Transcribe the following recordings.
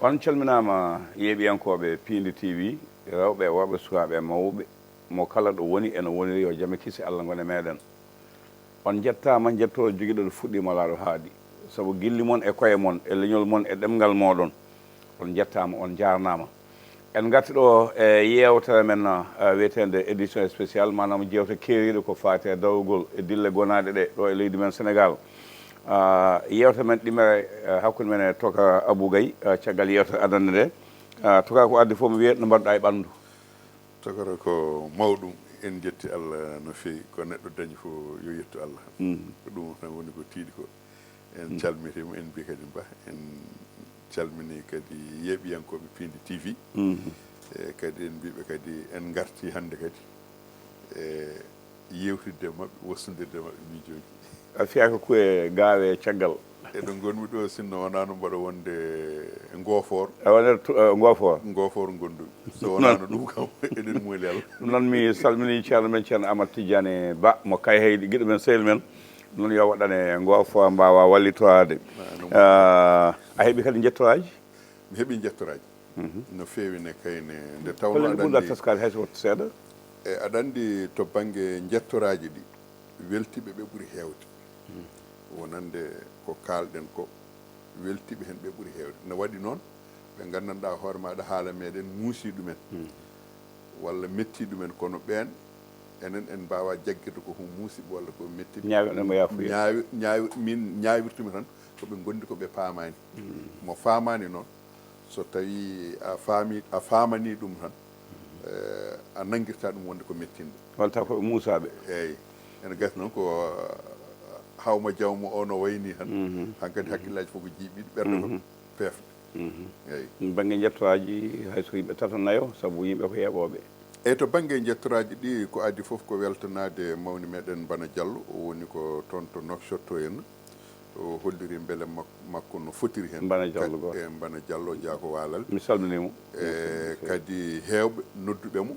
on calminama yeeɓiyankoɓe Piindi TV rewɓe worɓe sukaɓe mawɓe mo kala ɗo woni ene woniri yo jaame kisi Allah gone meɗen on jettama jetto joguiɗo ɗo fuɗɗima laaɗo haaɗi saabu gilli moon e koye moon e leñol moon e ɗemgal moɗon on jettama on jarnama en garti ɗo e yewtere men wiyetede édition spéciale manam jewte keeriɗo ko fati e dawrugol e dille gonaɗe ɗe ɗo e leydi men Sénégal yewtere men ɗimere hakkude men e toka Abou Gaye caggal yewtere adande nde toka ko addi fof mi wiya no mbaɗɗa e ɓandu tokara ko mawɗum en jetti Allah no fewi ko neɗɗo dañi fof yo yettu Allah ko ɗum tan woni ko tiiɗi ko en calminima en mbi kadi mba en calmini kadi yeeɓiyankoɓe Piindi TV e kadi en mbiɓe kadi en garti hannde kadi e yewtidde mabɓe wassodirde mabɓe miijoji a fiyaka kuye gawe caggal eɗo gonmi ɗo sinno wonano mbaɗa wonde Ngofor Ngofor gondumi so wonano ɗum kam eɗen muuli Allah ɗum noon mi salmini ceerno men ceerno Amadou Tidiane Ba mo kay heydi guiɗo men sehil men noon yo waɗane Ngofor mbawa wallitoade a heeɓi kadi jettoraji mi heeɓi jettoraji no fewine kayne nde tawno holno ɓurɗa teskade hayso wattu seeɗa e aɗa andi to banggue jettoraji ɗi weltiɓe ɓe ɓuuri hewde wonande ko kalɗen ko weltiɓe hen ɓe ɓuuri hewde no waɗi noon ɓe gandanɗa hoore maɗa haala meɗen muusi ɗumen walla metti ɗumen kono ɓen enen en mbawa jaggirde ko muusiɓe walla ko mettiɓe min ñawirtumi tan koɓe gondi koɓe paamani mo famani noon so tawi a famani ɗum tan a nanguirta ɗum wonde ko mettinde walta koɓe muusaɓe eyyi ene gasi noon ko hawma jawmo o no wayni tan hankkadi hakkillaji fof ko jiiɓiɗi ɓerde ko peefde eyyi banggue jettoraji hayso yimɓe tata nayo saabu yimɓe ko heeɓoɓe eyyi to banggue jettoraji ɗi ko addi foof ko weltanade mawni meɗen Bana Diallo o woni ko toon to Nouakchott en o holliri beele makko no fotiri hen Bana Diallo go e Bana Diallo jaako walal mi salminimo e kadi hewɓe nodduɓemo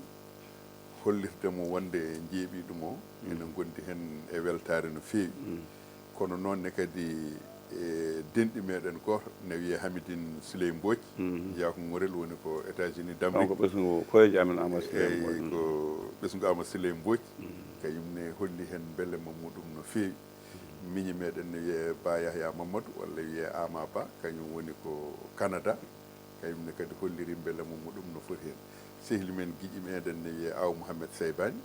hollirtemo wonde jeeɓi ɗum o enen gondi hen e weltare no fewi kono noonne kadi e denɗi meɗen goto ne wiye Hamidine Souley Mbodj yaako Gorel woni ko États-Unis d'Amérique ko ɓesgu koyeji amen Amadou eyyi ko ɓesgu Amadou Souley Mbodj kañumne holli hen beele muɗum no fewi miñi meɗen ne wiye Ba Yahya Mamadou walla wiye Ama Ba kañum woni ko Canada kañumne kadi holliri beele muɗum no foti hen sehli men guiƴi meɗen ne wiye Aw Mouhamed Seybani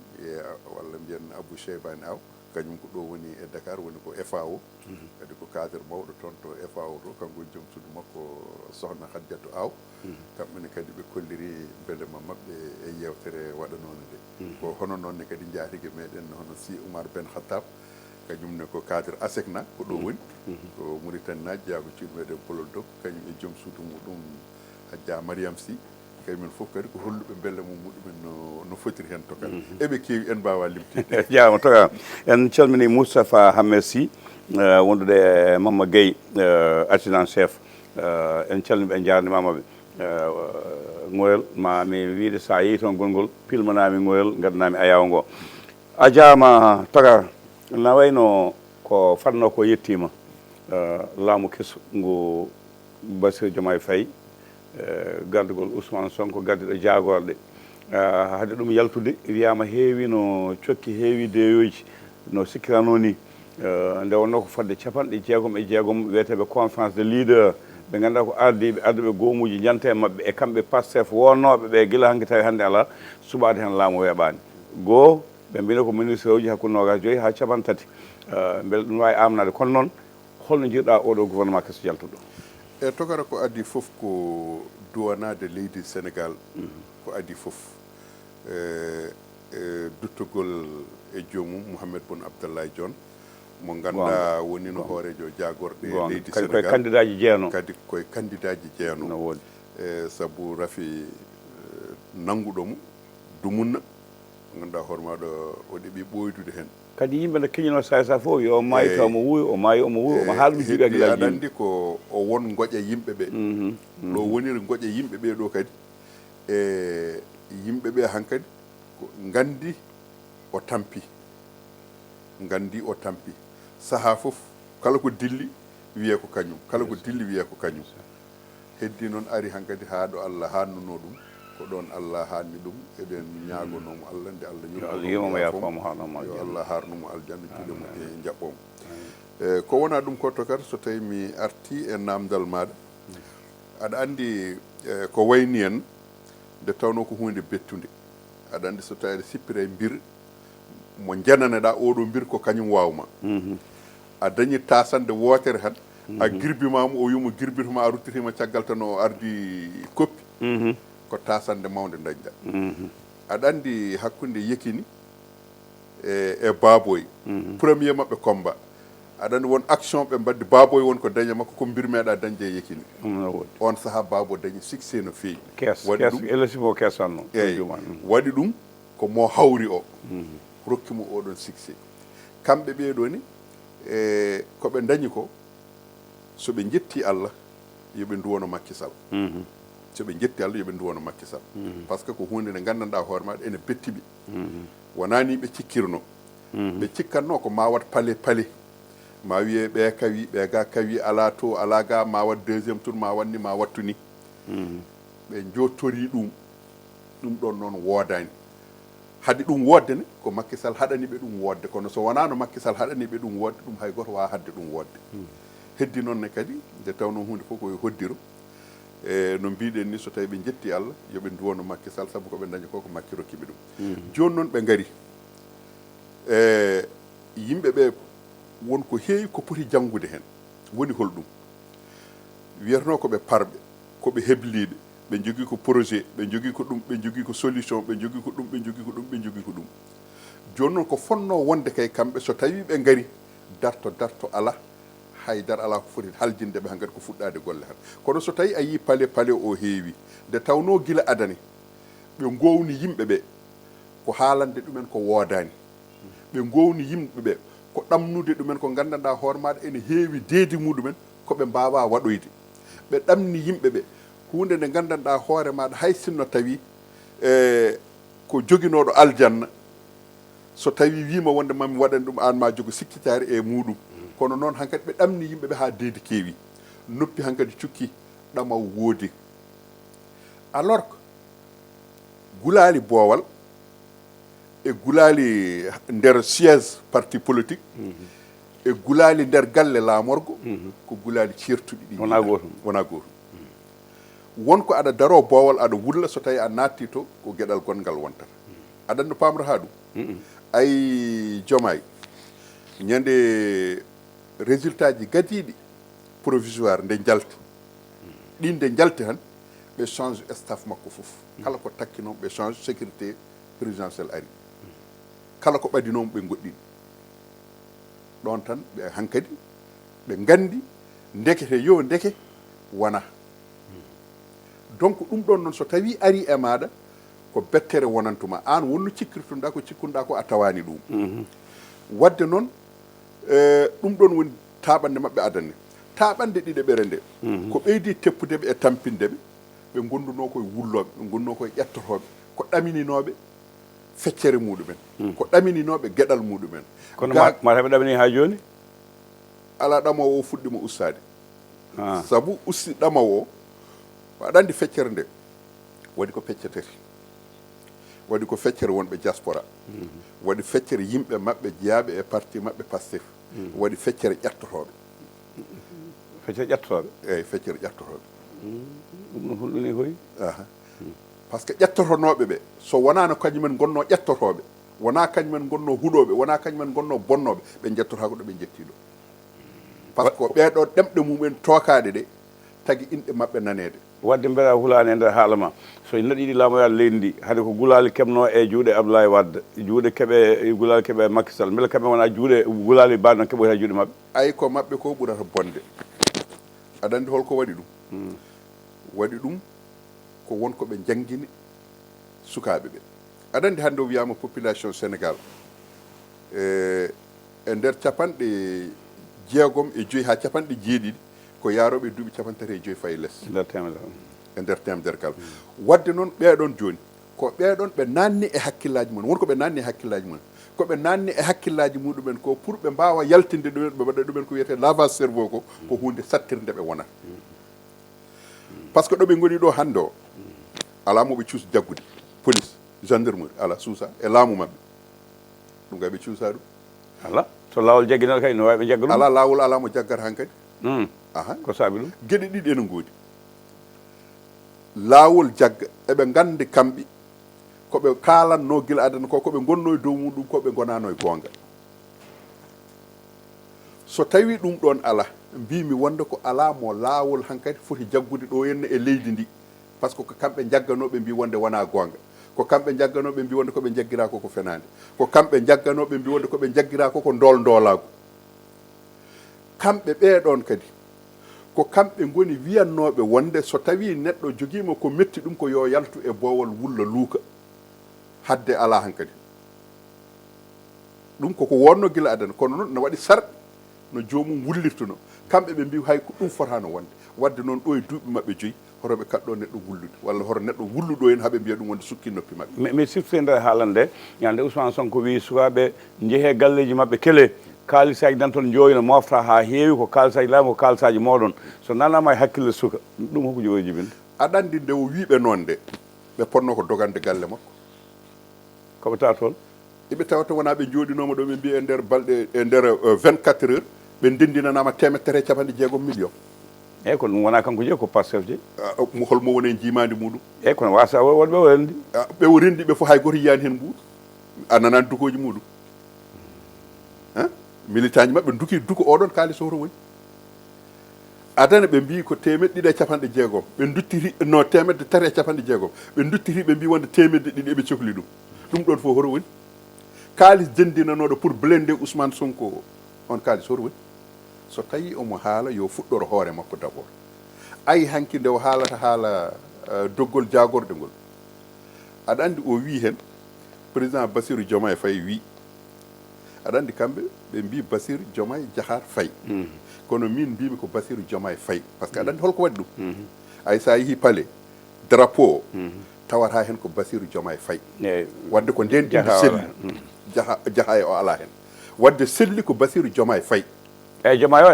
walla mbiyen Abou Seybani Aw kañum ko ɗo woni e Dakar woni ko FAO kadi ko cadre mawɗo toon to FAO to kanko joom suudu makko sohna Khadijatou Aw kamɓene kadi ɓe kolliri beele mabɓe e yewtere waɗanone nde ko hono noonne kadi jaatige meɗen hono si Oumar Ben Khattab kañumne ko cadre ASECNA ko ɗo woni ko Mauritanie naji jaago ciiɗu meɗen Polol Dok kañum e joom suudu muɗum Hadja Mariam Sy kañumen fof kadi ko holluɓe beele muɗumen no fotiri hen to kadi eɓe keewi en mbawa limtide jama toka en calmini Moustapha Hamed Sy wondude e Mama Gaye adjudant chef en calminiɓe en jarnimamaɓe Ngoyel ma mi wiide sa yeehi toon gongol pilmanami Ngoyel gaddanami ayaw ngo a jama toka na wayno ko fanno ko yettima laamu kesso ngu Bassirou Diomaye Faye gardugol Ousmane Sonko gaddiɗo jagorɗe hade ɗum yaltude wiyama heewi no cokki heewi deyoji no sikkirano ni nde wonno ko fodde capanɗe jeegom e jeegom wiyeteɓe conférence de leader ɓe ganduɗa ko arduɓe goomuji jante mabɓe e kamɓe Pastef wonnoɓe ɓe guila hanki tawi hannde ala suɓade hen laamu weeɓani goho ɓe mbino ko ministre uji hakkude nogas joyyi ha capantati beele ɗum wawi amnade kono noon holno jiiɗa oɗo gouvernement kesso jaltuɗo e tokara ko addi fof ko duwanade leydi Sénégal ko addi fof duttogol e joomum Mouhamed Boun Abdallah Dionne mo ganduɗa woni no hoorejo jagorɗe leydi Sénégal koye candidat ji jeeno kadi koye candidat ji jeeno no wodi saabu rafi nanguɗomo dumunna ganduɗa hoore maɗa o ɗeeɓi ɓoydude hen kadi yimɓe ne keñino sa fof yo maayi taw mo wuuyi o maayi omo wuuyi omo haala ɗum jiiɓe aɗa andi ko o won goƴa yimɓe ɓe ɗo woniri goƴa yimɓe ɓe ɗo kadi e yimɓe ɓe hankkadi ko gandi o tampi saaha fof kala ko dilli wiye ko kañum kala ko dilli wiye ko kañum heddi noon ari hankadi haa ɗo Allah hannuno ɗum ko ɗon Allah hanni ɗum eɗen ñagonomo Allah nde Allah yimomo yafamo haɗoma yo Allah harnumo aljanna cuɗemo e jaɓɓomo ko wona ɗum kotto kadi so tawi mi arti e namdal maɗa aɗa andi ko wayni en nde tawno ko hunde bettude aɗa andi so tawi aɗa sippira e mbir mo jenaneɗa oɗo mbir ko kañum wawma a dañi tasande wotere tan a girbimamo o yimo girbitoma a ruttitima caggal tan o ardi koppi ko tasande mawde dañɗa aɗa andi hakkude Yekini e Baboy premier mabɓe combat aɗa andi won action ɓe mbaddi Baboy won ko daña makko ko mbir meeɗa dañde e Yekini on saaha Babo dañi succès no feewi waɗi ɗum ko mo hawri o rokkimo oɗon succès kamɓe ɓeɗo ni koɓe dañi ko soɓe jetti Allah yoɓe duwono Macky Sall soɓe jetti Allah yoɓe duwono Macky Sall par ce que ko hunde nde gandanɗa hoore maɗa ene bettiɓe wonani ɓe cikkirno ɓe cikkanno ko ma wat pale ma wiye ɓe kawi ɓe ga kawi ala to ala ga ma wat deuxiéme tour ma wanni ma wattu ni ɓe jottori ɗum ɗon noon wodani haade ɗum wodde ne ko Macky Sall haɗani ɓe ɗum wodde kono so wonano Macky Sall haɗani ɓe ɗum wodde ɗum hay goto wawa hadde ɗum wodde heddi noon ne kadi nde tawno hunde fof koye hoddiro no mbiɗen ni so tawi ɓe jetti Allah yoɓe duwono Macky Sall saabu koɓe dañi ko Macky rokkiɓe ɗum joni noon ɓe gaari yimɓeɓe wonko heewi ko poti janngude hen woni holɗum wiyatno koɓe parɓe koɓe hebliɓe ɓe jogui ko projet ɓe jogui ko ɗum ɓe jogui ko solution ɓe jogui ko ɗum ɓe jogui ko ɗum ɓe jogui ko ɗum joni noon ko fonno wonde kay kamɓe so tawi ɓe gaari darto ala haydara ala ko foti haljinde ɓe hankkadi ko fuɗɗade golle han kono so tawi a yi pale o heewi nde tawno guila adane ɓe gowni yimɓeɓe ko haalande ɗumen ko wodani ɓe gowni yimɓeɓe ko ɗamnude ɗumen ko gandanɗa hoore maɗa ene heewi deedi muɗumen koɓe mbawa waɗoyde ɓe ɗamni yimɓeɓe hunde nde gandanɗa hoore maɗa hay sinno tawi ko joguinoɗo aljanna so tawi wima wonde mami waɗani ɗum an ma jogo sikkitare e muɗum kono noon hankkadi ɓe ɗamni yimɓeɓe ha deedi keewi noppi hankkadi cukki ɗamaw woodi alors que gulali boowal e gulali nder siège parti politique e gulali nder galle laamorgo ko gulali certuɗi ɗi wona gotum wonko aɗa daro boowal aɗa wulla so tawi a natti to ko gueɗal gongal wontata aɗa no pamra ha ɗum ay Diomaye ñande résultat ji gadiɗi provisoire nde jalti ɗin nde jalti tan ɓe change staff makko foof kala ko takki noon ɓe change sécurité présidentielle ari kala ko ɓadinomo ɓe goɗɗini ɗon tan ɓe hankkadi ɓe gandi ndekete yo ndeke wona donc ɗum ɗon noon so tawi ari e maɗa ko bettere wonantuma an wonno cikkirtuɗa ko cikkuɗa ko a tawani ɗum wadde noon ɗum ɗon woni taɓande mabɓe adane taɓande ɗiɗe ɓere nde ko ɓeydi teppudeɓe e tampindeɓe ɓe gonduno koye wulloɓe ɓe gonduno koye ƴettotoɓe ko ɗamininoɓe feccere muɗumen ko ɗamininoɓe gueɗal muɗumen kono mataɓe ɗamini ha joni ala ɗamowo o fuɗɗima ustade saabu usti ɗamawo o aɗa andi feccere nde waɗi ko pecce tati waɗi ko feccere wonɓe diaspora waɗi feccere yimɓe mabɓe jeeyaɓe e parti mabɓe Pastef waɗi feccere ƴettotoɓe eyyi feccere ƴettotoɓe ɗum no hulɗuni koy par ce que ƴettotonoɓe ɓe so wonano kañumen gonno ƴettotoɓe wona kañumen gonno huuɗoɓe wona kañumen gonno bonnoɓe ɓe jettotako ɗo ɓe jettiɗo par ce que ɓeɗo ɗemɗe mumen tokaɗe ɗe tagui inɗe mabɓe nanede wadde mbeɗa hulani e nder haala ma so neɗɗo laamoyal leydi ndi haade ko gulali keɓno e juuɗe Abdoulaye Wade juuɗe keeɓe gulali keeɓe Macky Sall beele kamɓe wona juuɗe gulali baɗno keeɓoyta juuɗe mabɓe ayi ko mabɓe ko ɓurata bonde aɗa andi holko waɗi ɗum waɗi ɗum ko wonko ɓe jangguini sukaɓe ɓe aɗa andi hande o wiyama population Sénégal e nder capanɗe jeegom e joyyi ha capanɗe jeeɗiɗi ko yaroɓe duuɓi capantati e joyyi fayi less e nder temedere kala wadde noon ɓeɗon joni ko ɓeɗon ɓe nanni e hakkillaji mumen wonko ɓe nanni e hakkillaji mumen koɓe nanni e hakkillaji muɗumen ko pour ɓe mbawa yaltinde ɗumen ɓe waɗa ɗumen ko wiyete lavage cerveau ko hunde sattirde ɓe wonata par ce que ɗo ɓe goni ɗo hannde o ala moɓe cuus jaggude police gendarmerie ala suusa e laamu maɓɓe ɗum kay ɓe cuusa ɗum ala so laawol jagginal kay no wawi ɓe jagga ɗum ala laawol ala mo jaggata han kadi aha ko saabi ɗum gueɗe ɗiɗi ene goodi laawol jagga eɓe gandi kamɓe koɓe kalanno gila adana ko koɓe gonno e dow muɗum koɓe gonano e gonga so tawi ɗum ɗon ala mbimi wonde ko ala mo laawol hankkadi foti jaggude ɗo henne e leydi ndi par ce que ko kamɓe jagganoɓe mbi wonde wona gonga ko kamɓe jagganoɓe mbi wonde koɓe jaggira koko fenade ko kamɓe jagganoɓe mbi wonde koɓe jaggira koko ndolago kamɓe ɓeɗon kadi ko kamɓe goni wiyannoɓe wonde so tawi neɗɗo joguima ko metti ɗum ko yo yaltu e bowol wulla luuka hadde ala hankkadi ɗum koko wonno gila adana kono noon ne waɗi sarɗi no jomum wullirtuno kamɓe ɓe mbi hay ko ɗum fotano wonde wadde noon ɗo e duuɓi maɓɓe joyyi horoɓe kaɗɗo neɗɗo wullude walla horo neɗɗo wulluɗo hen haaɓe mbiya ɗum wonde sukki noppi maɓɓe mi sifti nder haalande ñande Ousmane Sonko wi sukaɓe jeehe galleji maɓɓe kele kaalisaji nan toon jooyno mofta ha heewi ko kaalisaji laamu ko kaalisaji moɗon so nanama e hakkille suka ɗum hoko jogoyi jibinde aɗa andi nde o wiɓe noon nde ɓe ponno ko dogande galle makko koɓe tawa toon eɓe tawata wona ɓe jooɗinoma ɗo ɓe mbi e nder balɗe e nder 24 heures ɓe ndendinanama 360 millions eyyi ko ɗum wona kanko jeeyi ko Pastef jeeyi holmo woni e jimadi muɗum eyyi kono wasa wonɓe o rendi ɓe o rendi ɓe fof hay goto yiyani hen mbuuɗ a nanani dukoji muɗum militant ji mabɓe duki duko oɗon kalis oto woni adana ɓe mbi ko 160 ɓe duttiri no 360 ɓe duttiri ɓe mbi wonde 200 eɓe cohli ɗum ɗon fof hoto woni kalis dendinanoɗo pour blende Ousmane Sonko on kalis hoto woni so tawi omo haala yo fuɗɗoro hoore makko d' abord ayi hanki nde o haalata haala doggol jagorɗe ngol aɗa andi o wi hen président Bassirou Diomaye Faye wi aɗa andi kamɓe ɓe mbi Bassirou Diomaye Diakhar Faye kono min mbimi ko Bassirou Diomaye Faye par ce que aɗa andi holko waɗi ɗum ay sa yeehi paale drapeau o tawata hen ko Bassirou Diomaye Faye wadde ko nden ɗimɓe selli Diakha o ala hen wadde selli ko Bassirou Diomaye Faye eyyi Diomaye o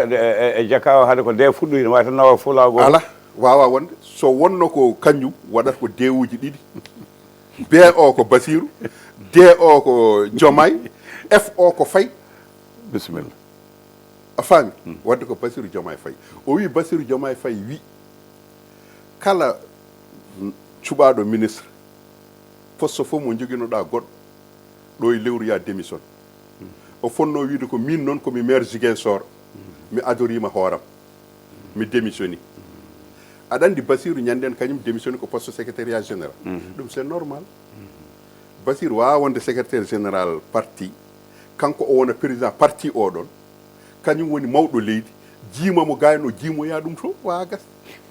e Diakha o haade ko nde fuɗɗoyde wawi tan nawa fo lawol ala wawa wonde so wonno ko kañum waɗata ko dewuji ɗiɗi B o ko Bassirou D o ko Diomaye F o ko Faye bisimilla a faami wadde ko Bassirou Diomaye Faye o wi Bassirou Diomaye Faye wi kala cuɓaɗo ministre poste fof mo joguinoɗa goɗɗo ɗo e lewru ya démission o fonno wiide ko min noon komi maire Ziguinchor mi adorima hooram mi démissioni aɗa andi Bassirou ñanden kañum démissioni ko poste secrétariat général ɗum c'est normal Bassirou wawa wonde secrétaire général parti kanko o wona président parti oɗon kañum woni mawɗo leydi jiimamo gayno jiimoya ɗum to wawa gas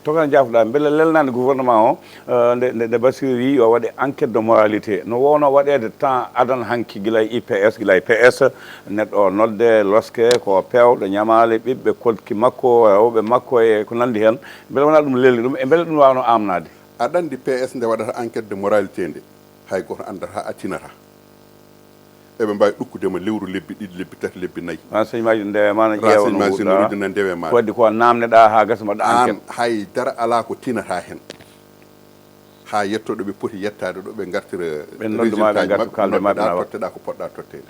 tokan jaafuɗa beele lelnade gouvernement o nde Bassirou wi o waɗe enquête de moralité no wowno waɗede temps adan hanki guila IPS guila PS neɗɗo o nodde loske ko pewɗo ñamale ɓiɓɓe kolki makko rewɓe makko e ko nandi hen beele wona ɗum lelni ɗum e beele ɗum wawno amnade aɗa andi PS nde waɗata enquête de moralité nde hay goto andata ha attinata eɓe mbawi ɗukkudema lewru lebbi ɗiɗi lebbi tati lebbi nayyi renseignement ji ndewema no renseignement ji no widena ndewe ma wadde ko namneɗa ha gasa mbaɗa an enquête hay dara ala ko tinata hen ha yettoɗo ɓe poti yettade ɗo ɓe gartira ɓe nodduma ɓe gartu kalde mabɓe nawa totteɗa ko poɗɗa tottede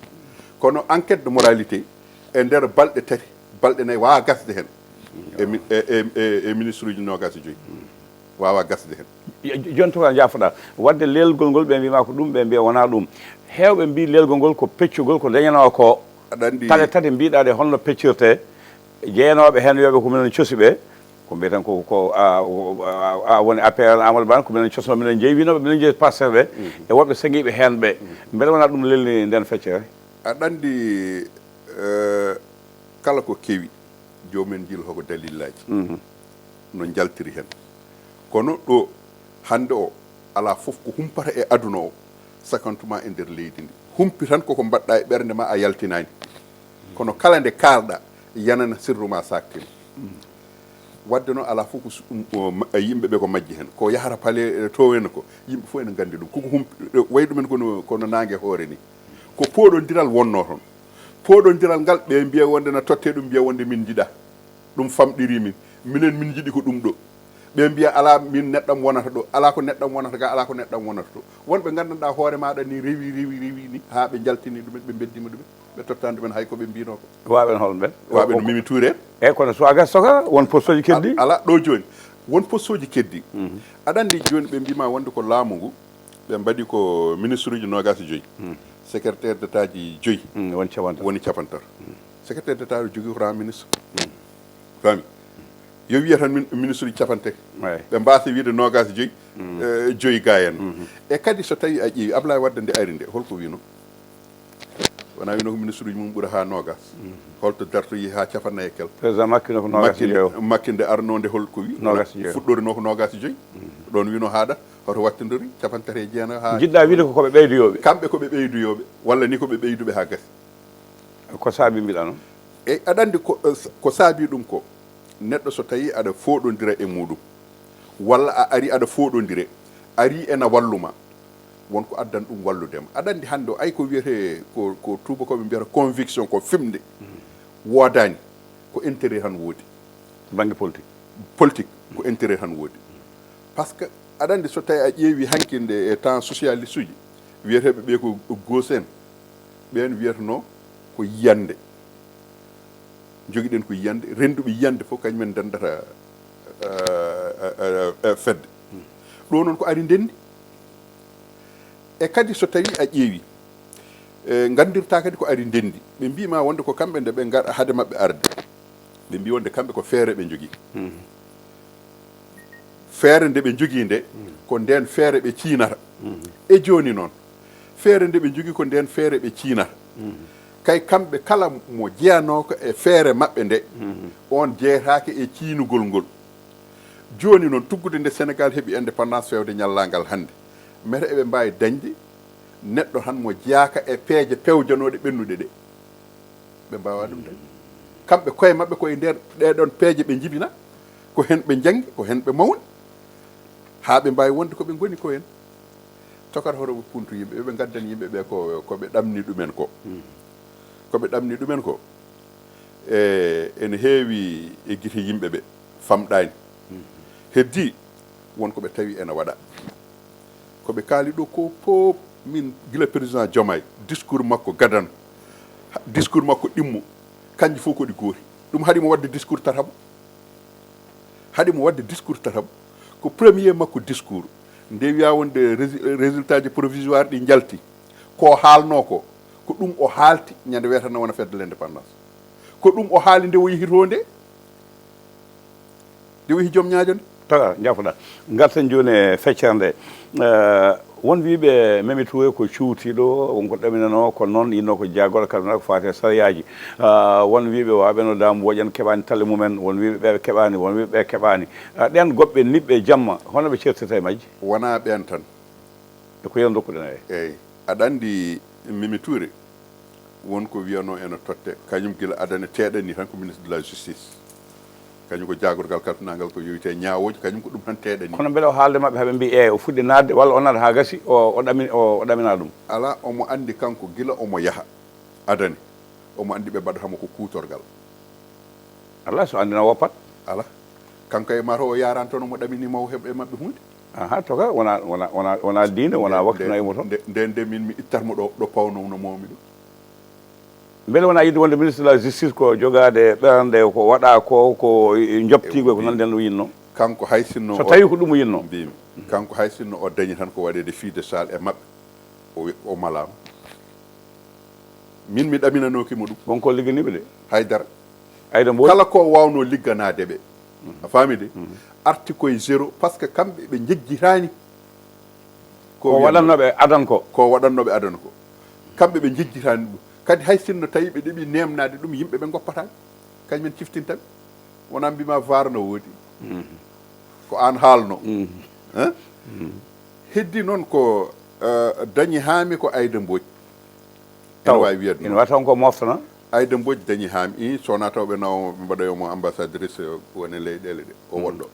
kono enquête de moralité e nder balɗe tati balɗe nayyi wawa gasde hen e ministre uji nogas e joyyi wawa gasde hen joni to kan jafoɗa wadde lelgol ngol ɓe mbima ko ɗum ɓe mbiya wona ɗum hewɓe mbi lelgol ngol ko peccugol ko dañanowo ko aɗa andi tale tati mbiɗaɗe holno peccirte jeeyanoɓe hen wiyoɓe ko minen coosi ɓe ko mbiyeten ko a woni APR Amadou Ba ko minen cosno minen jeeyi winoɓe minen jeeyi Pastef ɓe e woɓɓe seguiɓe hen ɓe beele wona ɗum lelni nden feccere aɗa andi kala ko kewi jomumen jil hoko dalillaji no jaltiri hen kono ɗo hande o ala foof ko humpata e aduna o sakantuma e nder leydi ndi humpi tan koko mbaɗɗa e ɓernde ma a yaltinani kono kala nde kalɗa yanana sirru ma saktima wadde noon ala fof ko yimɓeɓe ko majji hen ko yahata paale to hen ko yimɓe fof ene gandi ɗum koko humpi way ɗumen kono nangue hoore ni ko poɗodiral wonno toon poɗodiral ngal ɓe mbiya wonde no totte ɗum mbiya wonde min jiiɗa ɗum famɗiri min minen min jiiɗi ko ɗum ɗo ɓe mbiya ala min neɗɗam wonata ɗo ala ko neɗɗam wonata ga ala ko neɗɗam wonata to wonɓe gandanɗa hoore maɗa ni rewi ni ha ɓe jaltini ɗumen ɓe beddima ɗumen ɓe tottani ɗumen hay koɓe mbino ko waɓen holɓe ɓen waɓe no Mimi Touré eyyi kono so aga soka won poste uji keddi ala ɗo joni won poste uji keddi aɗa andi joni ɓe mbima wonde ko laamu ngu ɓe mbaɗi ko ministre uji nogas joyyi secrétaire d'état ji joyyi woni capantar secrétaire d'état o jogui ko ran ministre fami yo wiya tan ministre uji capante ɓe mbasa wiide nogas joyyi joyyi ga en e kadi so tawi a ƴeewi Ablaye Wade nde ari nde holko wino wona wino ko ministre uji mum ɓuura ha nogas holto dartoyi ha capannayi e kel président makkino ko nogas jeewo makkinde arnode holko wi fuɗɗorino ko nogas joyyi ɗon wino haaɗa hoto wattidori capantati e jeenayo ha jiɗɗa wiide ko koɓe ɓeydoyoɓe kamɓe koɓe ɓeydoyoɓe walla ni koɓe ɓeyduɓe ha gasi ko saabi mbiɗa noon eyyi aɗa andi ko saabi ɗum ko neɗɗo so tawi aɗa foɗodira e muɗum walla a ari aɗa foɗodire ari ena walluma wonko addan ɗum walludema aɗa andi hande o ay ko wiyete ko tubakoɓe mbiyata conviction ko fimde wodani ko intérêt tan woodi banggue politique ko intérêt tan woodi par ce que aɗa andi so tawi a ƴeewi hankinde e temps socialiste uji wiyeteɓe ɓe ko gauche en ɓen wiyatano ko yiyande joguiɗen ko yiyande renduɓe yiyande fof kañumen dendata fedde ɗo noon ko ari ndendi e kadi so tawi a ƴeewi gandirta kadi ko ari ndendi ɓe mbima wonde ko kamɓe nde ɓe gaɗa haade mabɓe arde ɓe mbi wonde kamɓe ko feere ɓe jogui feere nde ɓe jogui nde ko nden feere ɓe ciinata e joni noon feere nde ɓe jogui ko nden feere ɓe ciinata kay kamɓe kala mo jeeyanoko e feere mabɓe nde on jeeyatake e ciinugol ngol joni noon tuggude nde Sénégal heeɓi indépendance fewde ñallagal hande mete eɓe mbawi dañde neɗɗo tan mo jeeyaka e peeje pewjanoɗe ɓennuɗe ɗe ɓe mbawa ɗum dañde kamɓe koye mabɓe koye nder ɗeɗon peeje ɓe jibina ko hen ɓe janggi ko hen ɓe mawni ha ɓe mbawi wonde koɓe goni ko hen tokata hoto puntu yimɓe ɓe gaddani yimɓeɓe koɓe ɗamni ɗumen ko koɓe ɗamni ɗumen ko ene heewi e guite yimɓeɓe famɗani heddi wonko ɓe tawi ene waɗa koɓe kaali ɗo ko fof min gila président Diomaye discours makko gadano discours makko ɗimmo kanƴi fof koɗi goori ɗum haɗimo wadde discours tatabo haɗimo wadde discours tatabo ko premier makko discours nde wiya wonde résultat ji provisoire ɗi jalti ko haalno ko ɗum o haalti ñande wiyatano wona fedde l' indépendance ko ɗum o haali nde o yeehi to nde o yeehi joom ñaajo nde tawa jafoɗa garten joni e feccere nde won wiɓe Mimi Touré ko cuutiɗo wonko ɗaminano ko noon yinno ko jagol kala ko fate sariyaji won wiɓe waɓeno dam woƴen keɓani talle mumen won wiɓe ɓe keɓani won wiɓe ɓe keɓani ɗen goɓɓe niɓɓe jamma hono ɓe certata e majji wona ɓen tan e ko yen dokkuɗen eyyi aɗa andi Mimi Touré wonko wiyano ene totte kañum gila adane teɗani tan ko ministre de la justice kañum ko jagorgal kaltunagal ko yowite ñawoji kañum ko ɗum tan teɗani kono beele o haalde mabɓe haɓe mbi o fuɗɗi nadde walla o nata ha gasi o ɗamina ɗum ala omo andi kanko gila omo yaaha adane omo andi ɓe mbaɗatamo ko kutorgal ala so andina woppat ala kanko e mata o yaran toon omo ɗaminima o heɓe mabɓe hunde aha to ka wona diine wona wakkinoymo toon nde min mi ittatmo ɗo pawno no mawmi ɗum beele wona yidde wonde ministre de la justice ko jogade ɓerande ko waɗa ko joptigo ko nanden ɗum yinno kanko hay sinno so tawi ko ɗum yinno mbimi kanko hay sinno o dañi tan ko waɗede fiide sal e mabɓe o malama min mi ɗaminanokimo ɗum wonko ligganiɓe de haydara ayda mbo kala ko wawno ligganade ɓe a faami de arti koye zéro par ce que kamɓe ɓe jejjitani ko waɗannoɓe adan ko waɗannoɓe adan ko kamɓe ɓe jejjitani ɗum kadi hay sinno tawi ɓe ɗeɓi nemnade ɗum yimɓe ɓe goppatani kañumen ciftintaɓe wona mbima var no woodi ko an haalno heddi noon ko dañi haami ko Aïda Mbodj ene wawi wiyade ene wawi taw ko moftana Aïda Mbodj dañi haami sowona taw ɓe naw ɓe mbaɗoyomo ambassadrice woni leyɗele ɗe o wonɗo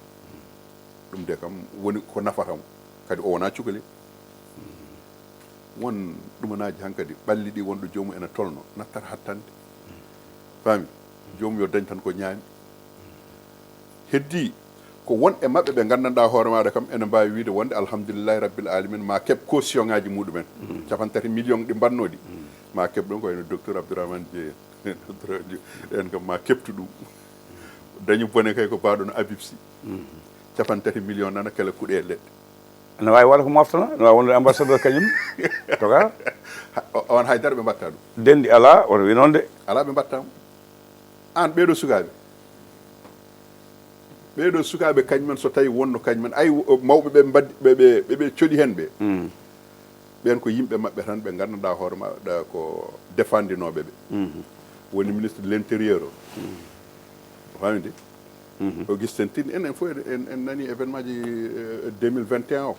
ɗum de kam woni ko nafatamo kadi o wona cukalel won ɗumanaji hankkadi ɓalli ɗi wonɗo jomum ene tolno nattata hattande faami jomum yo dañ tan ko ñaami heddi ko won e mabbe be gandanɗa hoore maɗa kam ene mbawi wiide wonde alhamdulillahi rabbil alamin ma keeb caution ngaji muɗumen capantati million ɗi mbannoɗi ma keeb ɗum ko ene docteur Abdourahmane Dieye en kam ma kebtu ɗum dañi bone kay ko baɗo no abibsi capantati million nana kala kuuɗe leɗɗe ne wawi waɗa ko moftana ne wawi wonde ambassadeur kañum toga on haydara ɓe mbatta ɗum dendi ala oto wi noon de ala ɓe mbattamo an ɓeɗo sukaɓe kañumen so tawi wonno kañumen ay mawɓe ɓe mbaddi ɓeɓe coɗi hen ɓe ɓen ko yimɓe mabɓe tan ɓe gandanɗa hoore maɗa ko défendinoɓe ɓe woni ministre de l' intérieur o famide Augustin Tine enen fof en nani événement ji 2021 o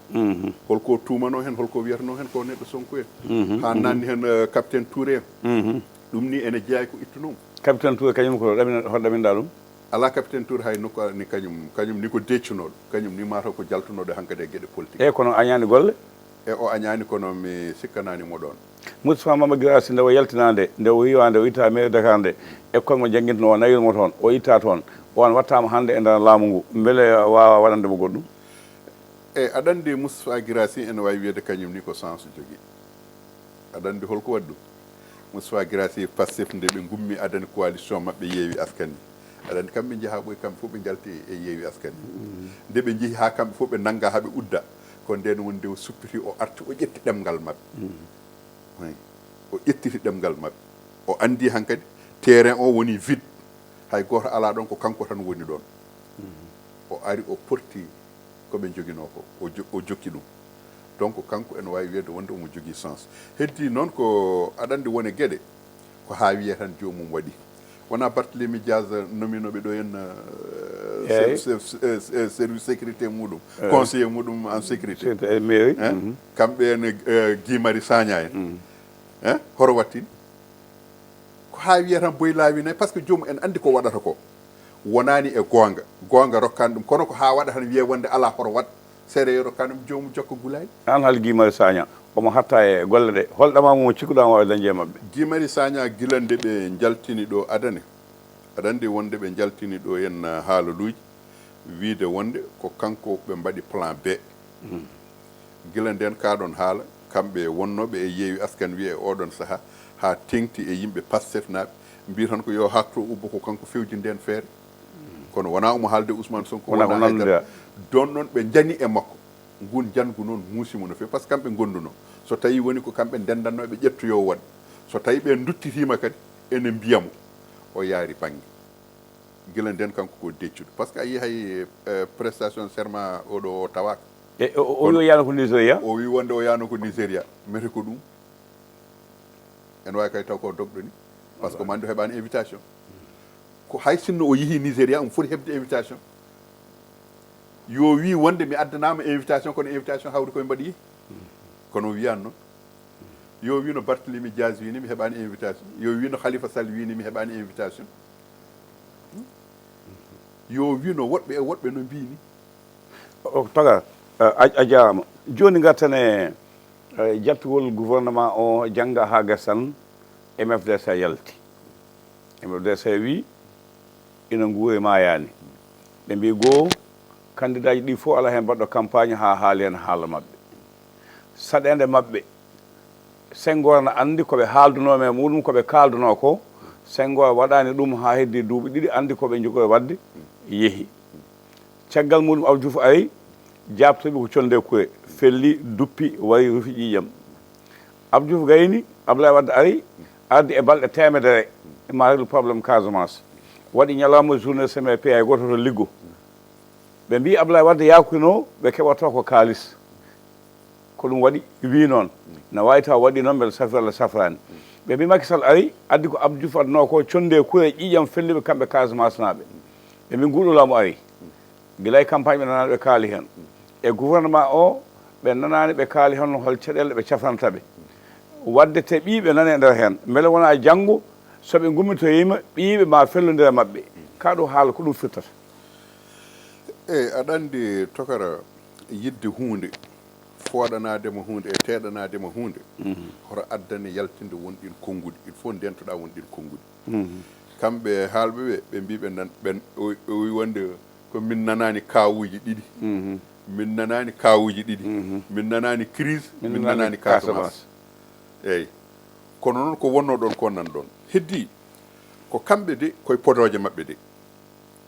holko tumano hen holko wiyatano hen ko neɗɗo Sonko en ha nanni hen capitaine Touré en ɗum ni ene jeeya ko ittunomo capitaine Touré kañum ko hoto ɗaminɗa ɗum ala capitaine Touré hay nokku ni kañum ni ko deccunoɗo kañum ni mataw ko jaltunoɗo hankkadi e gueɗe politique e kono añani golle e o añani kono mi sikkananimo ɗon Moustapha Mama Guirassy nde o yaltinande nde o wiwande o itta mairie Dakar nde école mo jangguintono o nawirmo toon o itta toon on wattama hande e nder laamu ngu beele wawa waɗandemo goɗɗum e aɗa andi Moustapha Guirassy ene wawi wiyede kañum ni ko sens jogui aɗa andi holko waɗi ɗum Moustapha Guirassy Pastef nde ɓe gummi adani coalition mabɓe Yewwi Askani aɗa andi kamɓe jeeha ɓoy kamɓe fof ɓe jalti e Yewwi Askani nde ɓe jeehi ha kamɓe fof ɓe nangga haɓe udda ko nden wonde o suppiti o arti o ƴetti ɗemgal mabɓe o ƴettiti ɗemgal mabɓe o andi hankkadi terrain o woni vide hay goto ala ɗon ko kanko tan woni ɗon o ari o porti koɓe joguino ko o jokki ɗum donc kanko ene wawi wiyede wonde omo jogui sens heddi noon ko aɗa andi wone gueɗe ko ha wiye tan jomum waɗi wona Barthélémy Dias nominoɓe ɗo en service sécurité muɗum conseiller muɗum en sécurité mairie kamɓe ene Guy Marius Sagna en horo wattini ko ha wiya tan boy laawi nayi par ce que jomum en andi ko waɗata ko wonani e gonga rokkani ɗum kono ko ha waɗa tan wiye wonde ala horo wat seeɗa rokkani ɗum jomum jokka gulayi an haali Guy Marius Sagna omo hatta e golle ɗe holɗama mo cikkuɗama wawi dañde e mabɓe Guy Marius Sagna guilande ɓe jaltini ɗo adane aɗa andi wonde ɓe jaltini ɗo en haalaluji wiide wonde ko kanko ɓe mbaɗi plan B gila nden kaɗon haala kamɓe wonnoɓe e Yewwi Askani wiye e oɗon saaha ha tengti e yimɓe Pastef naɓe mbi tan ko yo hatto ubbo ko kanko fewji nden feere kono wona omo haalde Ousmane Sonko wona don noon ɓe jani e makko ngun jangu noon muusimo no fewi par ce que kamɓe gonduno so tawi woni ko kamɓe ndendannoɓe ƴettoyo waɗ so tawi ɓe duttitima kadi ene mbiyamo o yaari banggue gila nden kanko ko deccuɗo par ce que a yi hay prestation serment oɗo o tawaka e o wi o yano ko Nigéria o wi wonde o yano ko Nigéria mete ko ɗum en wawi kay taw ko dogɗo ni par ce que mandi o heɓani invitation ko hay sinno o yeehi Nigéria omo foti hebde invitation yo wi wonde mi addanama invitation kono invitation hawri koye mbaɗi yeehi kono o wiyani noon yo wi no Barthélémy Dias wini mi heɓani invitation yo wi no Khalifa Sall wini mi heɓani invitation yo wi no woɗɓe e woɗɓe no mbini o toga a jarama joni gartane jattugol gouvernement o jangga ha gassan MFDC yalti MFDC wi ina guuri mayani ɓe mbi goo candidat ji ɗi fof ala hen mbaɗɗo campagne ha haali hen haala mabɓe saɗede mabɓe Senghor ne andi koɓe haaldunoɓe e muɗum koɓe kalduno ko Senghor waɗani ɗum ha heddi duuɓi ɗiɗi andi koɓe jogoye wadde yeehi caggal muɗum Abdou Diouf ari jabtoɓe ko conde koye felli duppi wari rufi ƴiƴam Abdou Diouf gayni Abdoulaye Wade ari ardi e balɗe temedere ma réglu probléme Casamance waɗi ñalawma journée semaine pay goto to liggo ɓe mbi Abdoulaye Wade yakuno ɓe keɓato ko kalis ko ɗum waɗi wi noon ne wawi taw waɗi noon beele safri Allah safrani ɓe mbi Macky Sall ari addi ko Abdou Diouf adduno ko conde koye ƴiƴam felliɓe kamɓe Casamance naɓe ɓe mbi nguɗo laamu ari guilay campagne ɓe nanani ɓe kaali hen e gouvernement o ɓe nanani ɓe kaali hen hol caɗele ɓe cafrantaɓe wadde te ɓiɓe nani e nder hen beele wona janggo soɓe gummitoyima ɓiɓe ma fellodira mabɓe kaɗo haala ko ɗum firtata eyyi aɗa andi tokara yidde hunde fooɗanadema hunde e teɗanadema hunde hoto addane yaltinde wonɗin konnguɗi il faut ndentoɗa wonɗin konnguɗi kamɓe haalɓeɓe ɓe mbi ɓe nan ɓen o wi wonde ko min nanani kawuji ɗiɗi min nanani kawuji ɗiɗi min nanani crise min nanani Casamance eyyi kono noon ko wonno ɗon ko nan ɗon heddi ko kamɓe de koye podoje maɓɓe de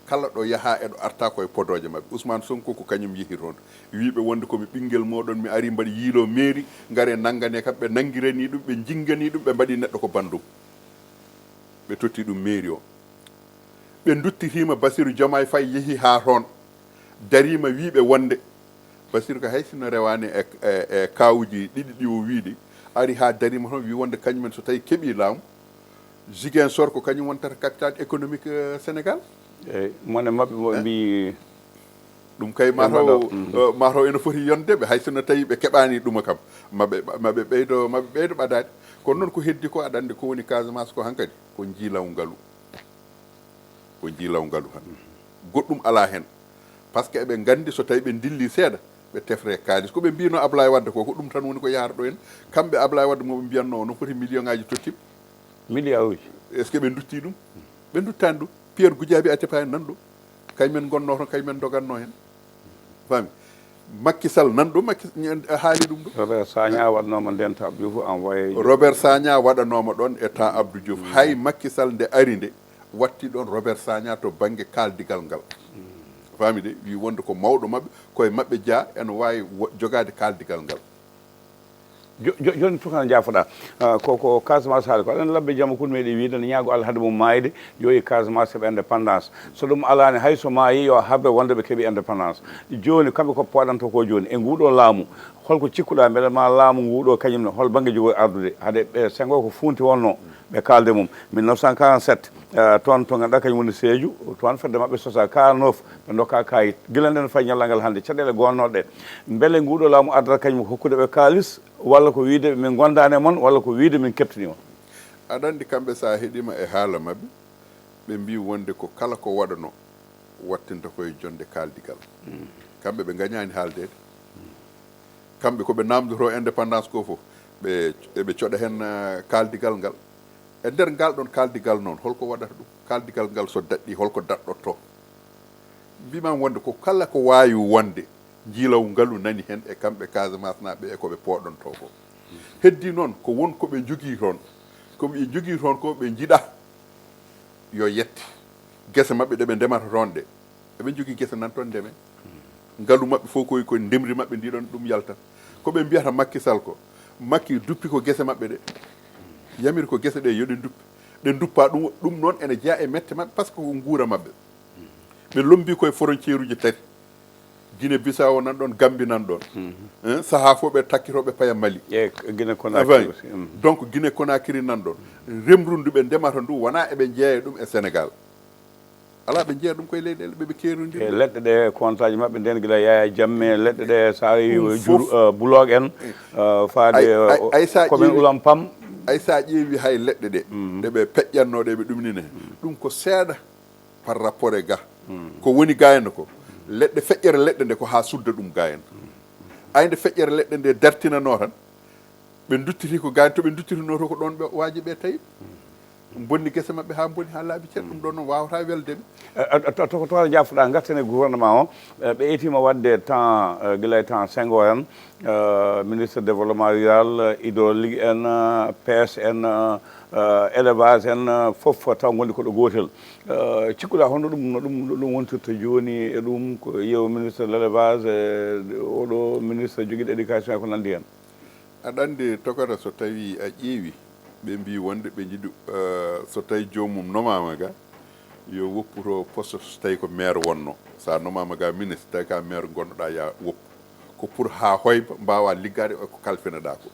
kala ɗo yaha eɗo arta koye podoje maɓɓe Ousmane Sonko ko kañum yehi toon wiɓe wonde komi ɓinguel moɗon mi ari mbaɗi yiilo mairie gare nanggane kam ɓe nanguirani ɗum ɓe jinggani ɗum ɓe mbaɗi neɗɗo ko bandum ɓe totti ɗum mairie o ɓe duttitima Bassirou Diomaye Faye yeehi ha toon darima wiɓe wonde Bassirou ko haysino rewani e kawuji ɗiɗi ɗi o wiide ari ha darima toon wi wonde kañumen so tawi keeɓi laamu Ziguinchor ko kañum wontata capital économique Sénégal eyyi mone mabɓe mo mbi ɗum kay mataw ene foti yondeɓe haysono tawi ɓe keɓani ɗuma kam maɓe ɓeydo ɓadade kono noon ko heddi ko aɗa andi ko woni Casamance ko hankkadi ko jiilaw ngalu han goɗɗum ala hen par ce que eɓe gandi so tawi ɓe dilli seeɗa ɓe tefre kalis ko ɓe mbino Ablaye Wade ko ɗum tan woni ko yahata ɗo hen kamɓe Ablaye Wade moɓe mbiyanno no foti million ngaji tottima million uji est ce que ɓe dutti ɗum ɓe duttani ɗum Pierre Goudiaby Atepa en nan ɗo kañumen gonno toon kañumen doganno hen fami Macky Sall nan ɗo Macky haali ɗum ɗo Robert Sagna waɗanoma nden to Abdou Diouf envoyé Robert Sagna waɗanoma ɗon e temps Abdou Diouf hay Macky Sall nde ari nde watti ɗon Robert Sagna to banggue kaldigal ngal fami de wi wonde ko mawɗo mabɓe koye mabɓe jaa ene wawi jogade kaldigal ngal joni tukana jafoɗa koko Casamance haali ko aɗen labbe jamma kul meɗi wiide ne ñaago Allah haade mum mayde yo e Casamance heɓe indépendance so ɗum alani hayso maayi yo habbe wonde ɓe keeɓi indépendance joni kamɓe ko poɗanto ko joni e nguɗo laamu holko cikkuɗa beele ma laamu nguɗo kañumne hol banggue jogo ardude haade ɓe Senghor ko funti wonno ɓe kalde mum 1947 toon to ganduɗa kañum woni Sédhiou toon fedde mabɓe sosa 49 ɓe dokka kayit guila nden fayi ñallal ngal hannde caɗele gonnoɗe beele nguɗo laamu ardata kañum hokkude ɓe kalis walla ko wiide min gondani e moon walla ko wiide min keptinima aɗa andi kamɓe sa heeɗima e haala mabɓe ɓe mbi wonde ko kala ko waɗano wattinta koye jonde kaldigal kamɓe ɓe gañani haaldede kamɓe koɓe namdoto indépendance ko fof ɓe coɗa hen kaldigal ngal e nder ngal ɗon kaldigal noon holko waɗata ɗum kaldigal ngal so daɗɗi holko daɗɗotto mbimam wonde ko kala ko wawi wonde jiilaw ngalu nani hen e kamɓe Casamance naɓe e koɓe poɗonto ko heddi noon ko won koɓe jogui toon koɓe jogui toon ko ɓe jiiɗa yo yetti guese mabɓe ɗeɓe ndemata toon ɗe eɓe jogui guese nan toon ndeme ngalu mabɓe fof koye ndemri mabɓe ndiɗon ɗum yaltat koɓe mbiyata Macky Sall ko Macky duppi ko guese mabɓe ɗe yamiri ko guese ɗe yoɗe duppi ɗe duppa ɗum noon ene jeeya e mette mabɓe par ce que ko guura mabɓe ɓe lombi koye frontiére uji tati Guinée Bissau nan ɗon Gambie nan ɗon saaha fof ɓe takkitoɓe paya Mali e Guinée Conakry aussi donc Guinée Conakry nan ɗon remru ndu ɓe ndemata ndu wona eɓe jeeya ɗum e Sénégal ala ɓe jeeya ɗum koye leyɗele ɓeɓe keerudiri e leɗɗe ɗe comptage mabɓe nden guila Yaya Jammeh leɗɗe ɗe sa jour boulog en faade commune Oulam Pam ay sa ƴeewi hay leɗɗe ɗe ɗeɓe peƴƴannoɗe ɓe ɗumnine hen ɗum ko seeɗa par rapport e ga ko woni gayno ko leɗɗe feƴƴere leɗɗe nde ko ha sudda ɗum gayen ayde feƴƴere leɗɗe nde dartinano tan ɓe duttiti ko gayen to ɓe duttitino to ko ɗon ɓe waaji ɓe tawi bonni guese mabɓe ha bonni ha laabi ceeɗ ɗum ɗon noon wawata weldeɓe to jafoɗa gartene gouvernement o ɓe etima wadde temps guila e temps Senghor en ministre développement rural hydraulique en PS en élevage en fof taw gondi koɗo gotel cikkuɗa hono ɗum wontirta joni e ɗum ko yeewo ministre de l' élevage oɗo ministre joguiɗo éducation e ko nandi hen aɗa andi tokota so tawi a ƴeewi ɓe mbi wonde ɓe jiiɗi so tawi jomum nomama ga yo wopputo poste so tawi ko maire wonno sa nomama ga ministre tawi ka maire gonnoɗa ya woppu ko pour ha hoyba mbawa liggade e ko kalfinaɗa ko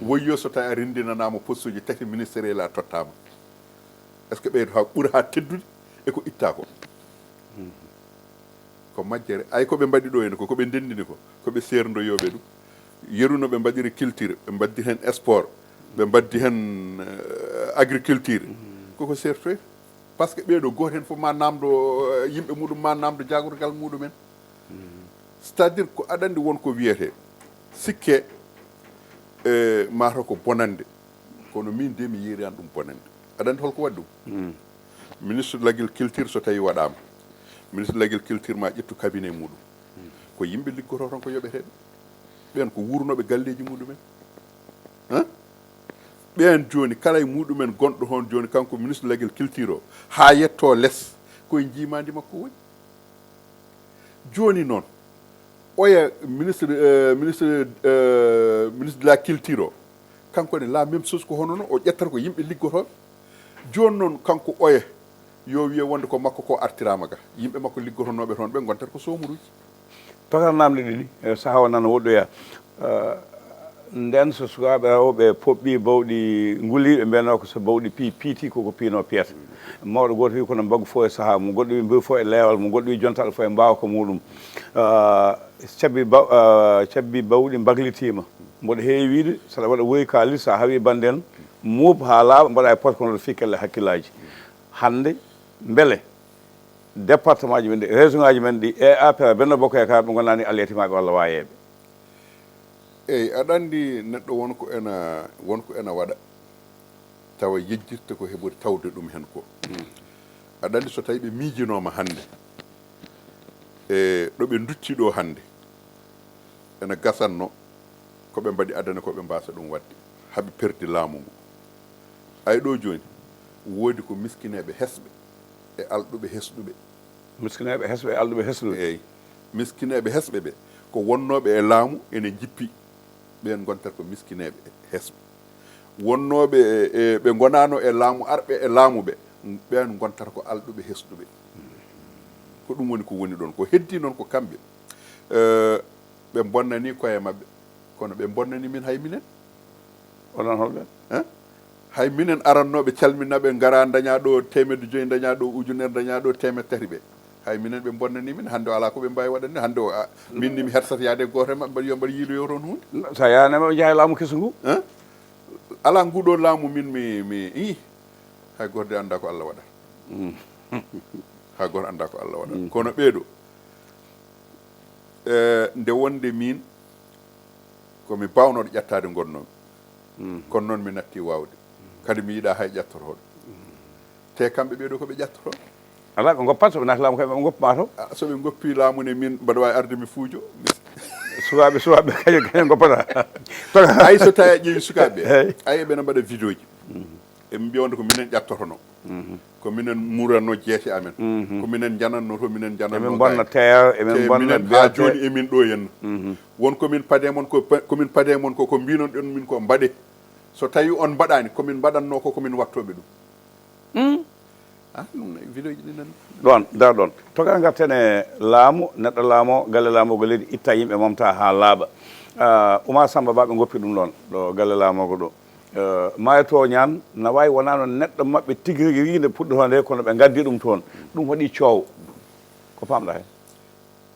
woyyo so tawi a rendinanama poste uji tati ministériel a tottama est ce que ɓeydo ha ɓuura ha teddude eko itta ko majjere ay koɓe mbaɗi ɗo henne koɓe ndendini ko koɓe serdoyoɓe ɗum yeruno ɓe mbaɗiri culture ɓe mbaddi hen sport ɓe mbaddi hen agriculture koko sertoy par ce que ɓeɗo goto hen fof ma namdo yimɓe muɗum ma namdo jagorgal muɗumen c'est à dire ko aɗa andi wonko wiyete sikke mataw ko bonande kono min de mi yeerani ɗum bonande aɗa andi holko waɗi ɗum ministre de l' agriculture so tawi waɗama ministre de l'agriculture ma ƴettu cabinet muɗum ko yimɓe liggoto ton ko yoɓeteɓe ɓen ko wurnoɓe galleji muɗumen han ɓen joni kala e muɗumen gonɗo hon joni kanko ministre de l'agriculture o ha yetto less koye jimadi makko woni joni noon oya ministre de la culture o kanko ne la même chose ko hono noon o ƴettata ko yimɓe liggotoɓe joni noon kanko oya yo wiye wonde ko makko ko artirama ga yimɓe makko liggotonoɓe toon ɓe gontata ko somuruji tokan namde ɗiɗi saha o nana woɗɗoya nden so sukaɓe rewɓe poɓɓi bawɗi nguliɓe mbiyano ko so bawɗi piiti koko piino piyata mawɗo goto wi kono mbaggu fo e saaha mum goɗɗo wi mbi fo e leewal mum goɗɗo wi jontaɗo fo e mbawa ko muɗum cabbi bawɗi baglitima mboɗo heewi wiide saɗa waɗa woyi kalis sa hawi bande en muub ha laaɓa mbaɗa e pot kono ɗo fikkelle hakkillaji hande beele département ji men ɗi région ngaji men ɗi e APR Benno Bokk Yakaar ɓe gonnani alliyetimaɓe walla wayeɓe eyyi aɗa andi neɗɗo wonko ena waɗa tawa yejjirta ko heɓori tawde ɗum hen ko aɗa andi so tawi ɓe miijinoma hande e ɗo ɓe ducci ɗo hande ena gasanno koɓe mbaɗi adana koɓe mbasa ɗum wadde haaɓe perdi laamu ngu ay ɗo joni woodi ko miskineɓe hesɓe e alɗuɓe hesɗuɓe miskineɓe hesɓe e alɗuɓe hesɗuɓe eyyi miskineɓe hesɓe ɓe ko wonnoɓe e laamu ene jippi ɓen gontat ko miskineɓe hesɓe wonnoɓe ɓe gonano e laamu arɓe e laamu ɓe ɓen gontata ko alɗuɓe hesɗuɓe ko ɗum woni ko woni ɗon ko heddi noon ko kamɓe ɓe bonnani koye mabɓe kono ɓe bonnani min hay minen onon holɓen hay minen arannoɓe calminaɓe gara daña ɗo 1.500 daña ɗo ujunere daña ɗo 300 ɓe hay minen ɓe bonnani min hande o ala koɓe mbawi waɗande hande o min ni mi hersata yaade goto mabɓe mbaɗa yo mbaɗa yiiloyo toon hunde sa yanema ɓe jaaha laamu kesu ngu ala nguɗo laamu min mi hay goto de anda ko Allah waɗata hay goto anda ko Allah waɗata kono ɓeeɗo nde wonde min komi bawnoɗo ƴettade gonnomi kono noon mi natti wawde kadi mi yiiɗa hay ƴettoroɗo te kamɓe ɓeeɗo koɓe ƴettoroɓe ala ɓe goppat soɓe naati laamu kaɓe ɓe goppama to soɓe goppi laamu ne min mbaɗa wawi arde mi fuujo sukaɓe kañum goppata ay so tawi a ƴeewi sukaɓeɓe ay ɓene mbaɗa vidéo ji eɓe mbiya wonde ko minen ƴettotono ko minen muranno jeese amen ko minen jananno to minen jananno emin bonna terre emin bonna ha joni emin ɗo henna won komin paade mon komin paade mon ko mbinon ɗon min ko mbaɗe so tawi on mbaɗani komin mbaɗanno ko komin wattoɓe ɗum ɗum vidéo ji ɗi nan ɗon dar ɗon toka gartene laamu neɗɗo laamo galle laamogo leydi itta yimɓe momta ha laaɓa Oumar Samba Ba ɓe goppi ɗum ɗon ɗo galle laamogo ɗo mayoto ñan na wawi wonano neɗɗo mabɓe tigui rigui ri nde puɗɗoto nde kono ɓe gaddi ɗum toon ɗum waɗi coow ko pamɗa hen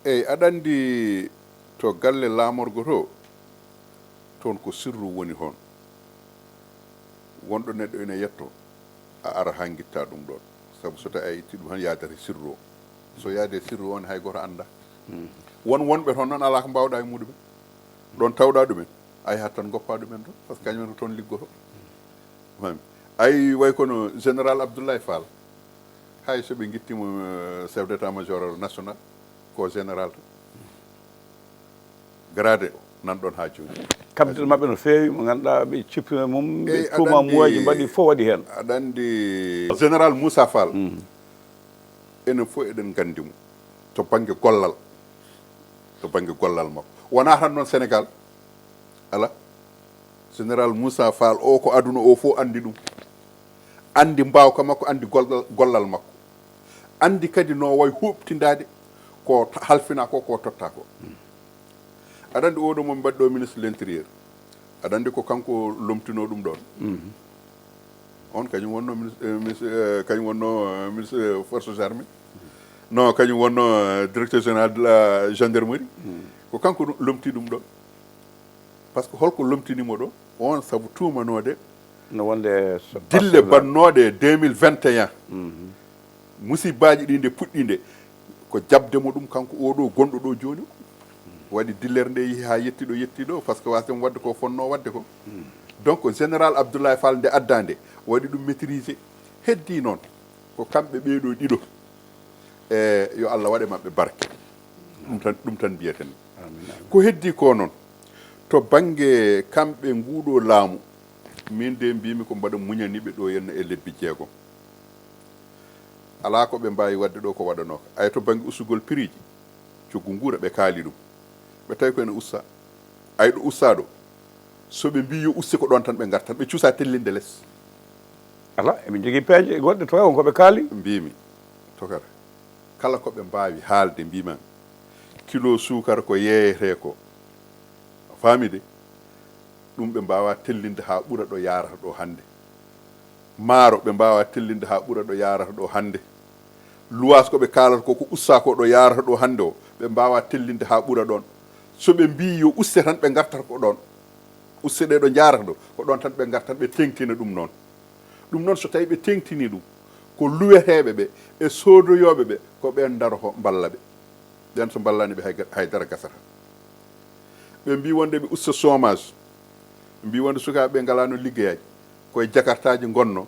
eyyi aɗa andi to galle laamorgo to toon ko sirru woni toon wonɗo neɗɗo ene yetto a ara ha guitta ɗum ɗon saabu so tawi a itti ɗum han yaadata sirru o so yaade sirru on hay goto anda wonɓe toon noon ala ko mbawɗa e muɗumen ɗon tawɗa ɗumen ay hat tan goppa ɗumen to par ce que kañumen ko toon liggoto ay way kono général Abdoulaye Fall hay soɓe guittimo chef d' état major national ko général to grade nan ɗon ha joni kamɓe mabɓe no feewi mo ganduɗa ɓe cippina mum ɓe tuuma muwaji mbaɗi fof waɗi hen aɗa andi général Moussa Fall enen fof eɗen gandimo to banggue gollal makko wona tan noon Sénégal ala général Moussa Fall o ko aduna o fof andi ɗum andi mbawka makko andi gollal makko andi kadi no way huɓtindade ko halfina ko totta ko aɗa andi oɗo momi mbaɗɗo ministre de l' intérieur aɗa andi ko kanko lomtino ɗum ɗon on kañum wonno ministre forces armées non kañum wonno directeur général de la gendarmerie ko kanko lomti ɗum ɗon par ce que holko lomtinimo ɗo on saabu tumanode no wonde dille bannode 2021 musibaji ɗi nde puɗɗi nde ko jabdemo ɗum kanko oɗo gonɗo ɗo joni waɗi dillere nde yeehi ha yetti ɗo par ce que wasdemo wadde ko fonno wadde ko donc général Abdoulaye Fall nde addande waɗi ɗum maîtrisé heddi noon ko kamɓe ɓeeɗo ɗiɗo e yo Allah waɗe maɓɓe barke ɗum tan mbiyeten ko heddi ko noon to bange kamɓe nguuɗo laamu min de mbimi ko mbaɗa muñaniɓe ɗo henna e lebbi jeegom ala ko ɓe mbawi wadde ɗo ko waɗanoka ay to bange usugol prix ji coggu nguura ɓe kaali ɗum ɓe tawi ko ene usta ay ɗo usta ɗo so ɓe mbi yo uste ko ɗon tan ɓe gartan ɓe cuusa tellinde less ala eɓe jogui peeje goɗɗe to on koɓe kaali mbimi tokara kala koɓe mbawi haalde mbimami kilo sukara ko yeeyete ko famide ɗum ɓe mbawa tellinde ha ɓuura ɗo yarata ɗo hande maaro ɓe mbawa tellinde ha ɓuura ɗo yarata ɗo hande luwas koɓe kalata ko usta ko ɗo yarata ɗo hande o ɓe mbawa tellinde ha ɓuura ɗon so ɓe mbi yo uste tan ɓe gartata ko ɗon uste ɗe ɗo jarata ɗo ko ɗon tan ɓe gartat ɓe tengtina ɗum noon so tawi ɓe tengtini ɗum ko luweteɓe ɓe e sodoyoɓe ɓe ko ɓen daroto mballa ɓe ɓen so mballani ɓe haydara gasata ɓe mbi wonde ɓe usta chômage ɓe mbi wonde sukaɓe ngalano liggeyaji koye jakartaji gonno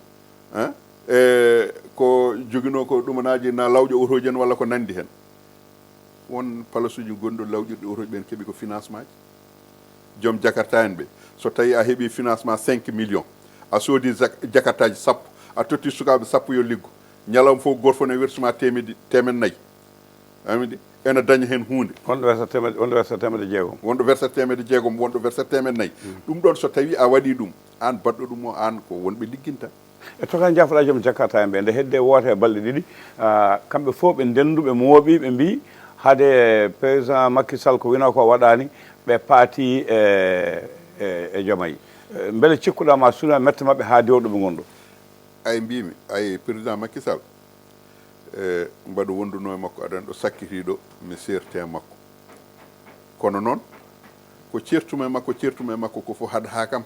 e ko joguino ko ɗumanaji na lawƴo otoji en walla ko nandi hen won palasuji gonɗo lawƴirɗe otoji ɓen keeɓi ko financement joom jakarta en ɓe so tawi a heeɓi financement 5 millions a soodi jakartaji sappo a totti sukaɓe sappo yo liggo ñalawma fof goto fof ne wersuma temen nayyi amide ene daña hen hunde wonɗo versa temedde jeegom wonɗo versa temedde jeegom wonɗo versa temen nayyi ɗum ɗon so tawi a waɗi ɗum an baɗɗo ɗum o an ko wonɓe ligginta e to kan jafoɗa joom jakarta en ɓe nde hedde woote balɗe ɗiɗi kamɓe fof ɓe ndenduɓe mooɓi ɓe mbi haade président Macky Sall ko wina ko waɗani ɓe paati e Diomaye beele cikkuɗama suna mette mabɓe ha dewɗo ɓe gonɗo ay mbimi ay président Macky Sall mbaɗo wonduno e makko aɗani ɗo sakkitiɗo mi serte makko kono noon ko certuma e makko ko fof haɗa ha kam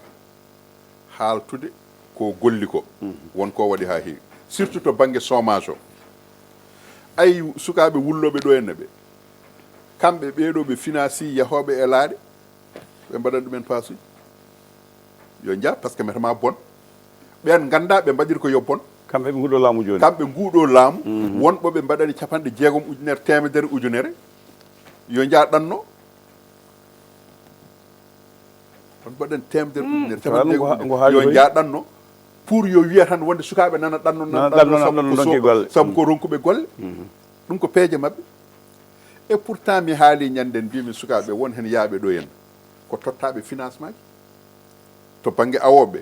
haaltude ko golli ko wonko waɗi ha heewi surtout to banggue chômage o ay sukaɓe wulloɓe ɗo henne ɓe kamɓe ɓeɗo ɓe financé yahoɓe e laaɗe ɓe mbaɗani ɗumen paasuji yo jaa par ce que metama bon ɓen ganda ɓe mbaɗiri ko yo bon kamɓe ɓe nguuɗo laamu joni kamɓe nguuɗo laamu wonɓo ɓe mbaɗani 60 ujunere temedere ujunere yo jaa ɗanno on mbaɗani temedere ujunere yo jaa ɗanno pour yo wiya tan wonde sukaɓe nana ɗanno saabu ko ronkuɓe golle ɗum ko peeje mabɓe et pourtant mi haali ñanden mbimi sukaɓe won hen yaaɓe ɗo henna ko tottaɓe financement ji to banggue awoɓe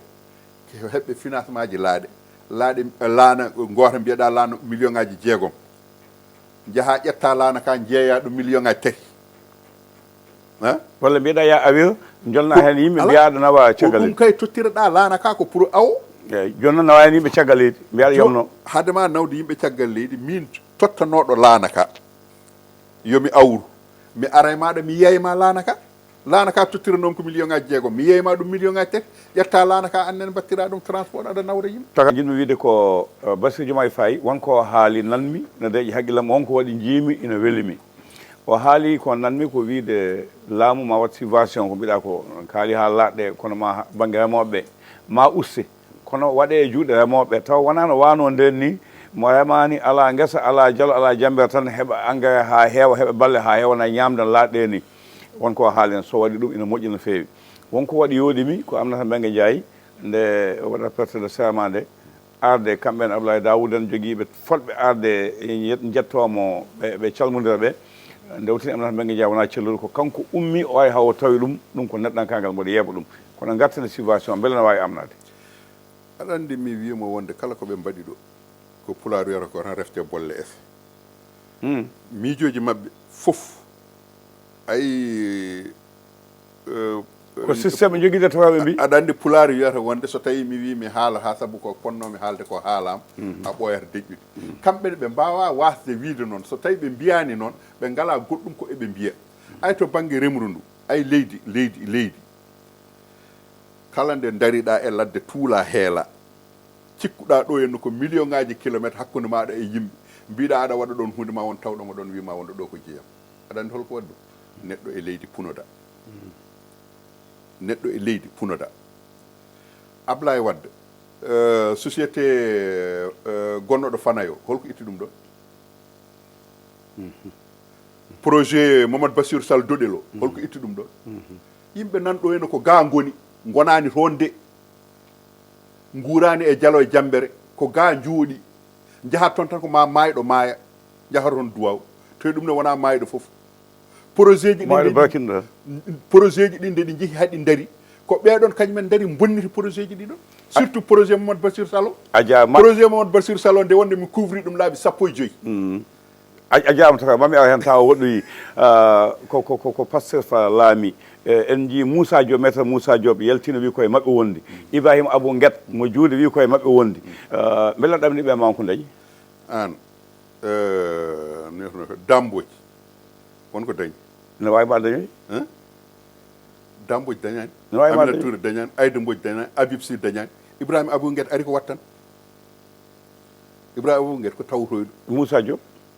heɓɓe financement ji laaɗe laana goto mbiyeɗa laana million ngaji jeegom jaaha ƴetta laana ka jeeya ɗum million ngaji tati walla mbiyeɗa ya awir jolna hen yimɓe mbiyaɗo nawa caggal ɗum kay tottireɗa laana ka ko pour awo eyyi joni noon nawani yimɓe caggal leydi mbiyaɗa yomno hadema nawde yimɓe caggal leydi min tottanoɗo laana ka yomi awru mi ara e maɗa mi yeyma laana ka tottira noon ko million ngaji jeegom mi yeyma ɗum million ngaji tati ƴetta laana ka annen battira ɗum transport aɗa nawra yimɓe taka jinmi wiide ko Bassirou Diomaye Faye wonko haali nanmi no deeƴi haqqillam wonko waɗi jiimi ina welimi o haali ko nanmi ko wiide laamu ma wat subvention ko mbiɗa ko kaali ha laaɗɗe kono ma banggue remoɓeɓe ma uste kono waɗe e juuɗe remoɓeɓe taw wona no wano nden ni mo remani ala guesa ala dialo ala jambere tan heeɓa engrais ha heewa heeɓa balle ha hewna ñamde laaɗɗe ni wonko haali en so waɗi ɗum ina moƴƴi no feewi wonko waɗi yoɗimi ko Aminata Mbengue Ndiaye nde waɗa perte de serment nde arde kamɓe en Abdoulaye Daoud en joguiɓe fodɓe arde jettomo ɓe calmodira ɓe ndewtini Aminata Mbengue Ndiaye wona celluɗo ko kanko ummi o wawi hawo tawi ɗum ko neɗɗankagal mboɗo yeeɓa ɗum kono gartane subvention beele ne wawi amnade aɗa andi mi wimo wonde kala koɓe mbaɗi ɗo ko pulaar wiyata ko tan refte bolle ese miijoji mabɓe fof ayi ko systéme joguide tawaɓe mbi aɗa andi pulaar wiyata wonde so tawi mi wi mi haala ha saabu ko ponnomi haalde ko haalama a ɓooyata deƴƴude kamɓene ɓe mbawa wasde wiide noon so tawi ɓe mbiyani noon ɓe ngala goɗɗum ko eɓe mbiya ay to banggue remru ndu ay leydi kala nde dariɗa e ladde tuula heela cikkuɗa ɗo henno ko million ngaji kilométre hakkude maɗa e yimɓe mbiɗa aɗa waɗa ɗon hunde ma won tawɗoma ɗon wima wonɗo ɗo ko jeeyam aɗa andi holko waddu neɗɗo e leydi punoda neɗɗo e leydi punoda Ablaye Wade société gonnoɗo Fanayo holko itti ɗum ɗon projet Mamadou Bassirou Sall Dodelo holko itti ɗum ɗon yimɓe nanɗo ene ko ga ngoni gonani toon de nguurani e jalo e jambere ko ga juuɗi jahat toon tan ko ma mayɗo maaya jahata toon duwaw to ɗum ne wona mayɗo foof projet ji projet ji ɗin de ɗi jeehi haɗi daari ko ɓeɗon kañumen daari bonniti projet ji ɗiɗon surtout projet Mamadou Bassirou Sall projet Mamadou Bassirou Sall nde wonde mi couvri ɗum laabi 15 a jaamata mami awa hen tawa woɗɗoyi ko Pastef laami en jii Moussa Diop maître Moussa Diop yaltino wi koye mabɓe wondi Ibrahima Abou Guet mo juude wi koye mabɓe wondi beela ɗamni ɓe ma ko dañi an nefno Damboj wonko dañi ne wawi ma dañoy Damboj dañani ne wawi ma Amina Touré dañani Aïda Mbodj dañani Habib Sy dañani Ibrahima Abou Guet ari ko wattan Ibrahima Abou Guet ko tawtoyɗo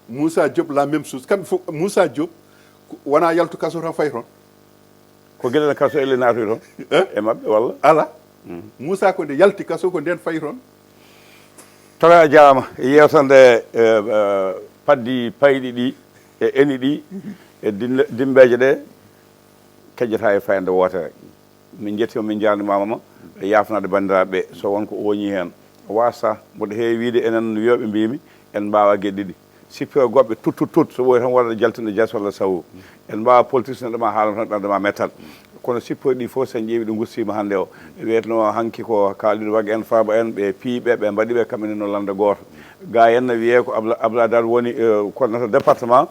Moussa Diop la même chose kamɓe fof Moussa Diop wona yaltu kaso tan fay toon ko gueɗel kaso elle naatoy toon e mabɓe walla ala Moussa ko nde yalti kaso ko nden fay toon tawa a jarama yewtande paddi payɗi ɗi e eni ɗi e dimbeje ɗe keƴƴata e fayde wotere min jettima min jarnimamama e yafnade bandiraɓe so wonko oñi hen wasa mboɗo heewi wiide enen wiyoɓe mbimi en mbawa gueɗe ɗiɗi sippio goɓɓe tut so woyi tan wonde jaltinde jas walla sawo en mbawa politicien ɗoma haalama tan ɓerdema mettal kono sippoɗe ɗi fof sen ƴeewi ɗo gustima hannde o wiyetno hanki ko kalɗiɗo wagge en Farba en ɓe piiɓe ɓe mbaɗiɓe kamɓene no lande goto ga henno wiye ko Abdoulaye woni coordinateur département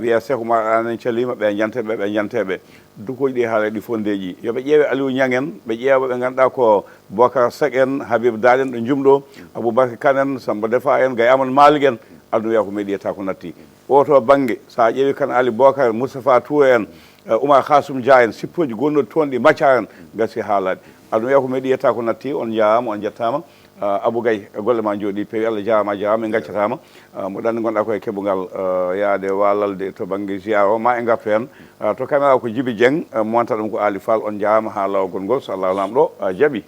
wiye Sékou Mar anen callima ɓe janteɓe dukoji ɗi haala ɗi fof ndeeƴi yoɓe ƴeewe Aliou Niang en ɓe ƴeewa ɓe ganduɗa ko Bocar Seck en Habib Dal en ɗo jumɗo Aboubacar Kane en Samba Defa en Gaye Amadou Malick en aduna wiya ko meeɗiyata ko natti oto banggue sa ƴeewi kan Ali Bocar Moustapha Touré en Oumar Khassoum Dia en sippoji gonnoɗi toon ɗi macca en gasi haalade aduna wiya ko meeɗiyata ko natti on jarama on jettama Abou Gaye golle ma jooɗi peewi Allah jarama en gaccatama mo ɗanni gonɗa koye keɓogal yaade walalde to banggue ziara o ma e gartu hen to caméra ko Djiby Dieng monta ɗum ko Ali Fall on jarama ha lawol gongol so Allah lamɗo jaaɓi